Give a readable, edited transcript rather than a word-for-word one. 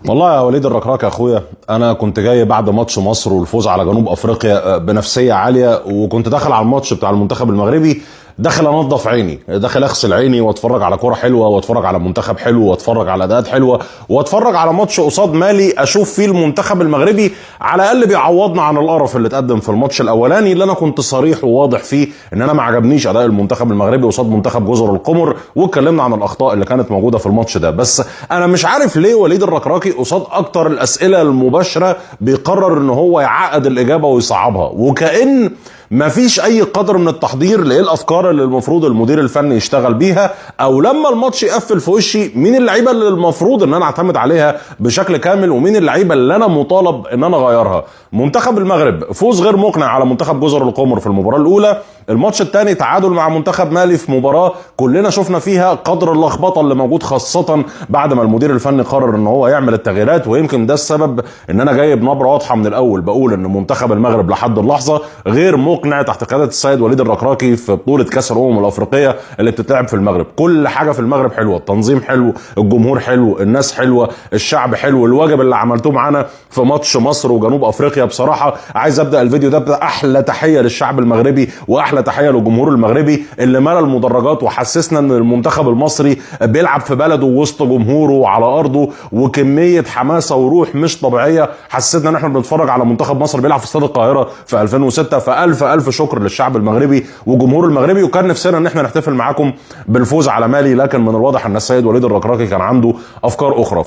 والله يا وليد الركراك يا اخويا، انا كنت جاي بعد ماتش مصر والفوز على جنوب افريقيا بنفسيه عاليه، وكنت داخل على الماتش بتاع المنتخب المغربي داخل انضف عيني، داخل اغسل عيني واتفرج على كوره حلوه واتفرج على منتخب حلو واتفرج على اداءات حلوه واتفرج على ماتش قصاد مالي اشوف فيه المنتخب المغربي على الاقل بيعوضنا عن القرف اللي اتقدم في الماتش الاولاني، اللي انا كنت صريح وواضح فيه ان انا ما عجبنيش اداء المنتخب المغربي قصاد منتخب جزر القمر، واتكلمنا عن الاخطاء اللي كانت موجوده في الماتش ده. بس انا مش عارف ليه وليد الركراكي قصاد اكتر الاسئله المباشره بيقرر ان هو يعقد الاجابه ويصعبها، وكأن مفيش اي قدر من التحضير لايه الافكار اللي المفروض المدير الفني يشتغل بيها، او لما الماتش يقفل في وشي مين اللعيبه اللي المفروض ان انا اعتمد عليها بشكل كامل ومين اللعيبه اللي انا مطالب ان انا اغيرها. منتخب المغرب فوز غير مقنع على منتخب جزر القمر في المباراه الاولى، الماتش الثاني تعادل مع منتخب مالي في مباراه كلنا شفنا فيها قدر اللخبطه اللي موجود، خاصه بعد ما المدير الفني قرر ان هو يعمل التغييرات. ويمكن ده السبب ان انا جاي بنبره واضحه من الاول بقول ان منتخب المغرب لحد اللحظه غير مقنع تحت قياده السيد وليد الركراكي في بطوله كاس الامم الافريقيه اللي بتتلعب في المغرب. كل حاجه في المغرب حلوه، التنظيم حلو، الجمهور حلو، الناس حلوه، الشعب حلو، الواجب اللي عملتوه معانا في ماتش مصر وجنوب افريقيا. بصراحه عايز ابدا الفيديو ده باحلى تحيه للشعب المغربي واحلى تحيه للجمهور المغربي اللي ملى المدرجات وحسسنا ان المنتخب المصري بيلعب في بلده وسط جمهوره وعلى ارضه، وكميه حماسه وروح مش طبيعيه حسسنا ان احنا بنتفرج على منتخب مصر بيلعب في استاد القاهره في 2006. فالف الف شكر للشعب المغربي وجمهور المغربي، وكان نفسنا ان احنا نحتفل معاكم بالفوز على مالي، لكن من الواضح ان السيد وليد الركراكي كان عنده افكار اخرى.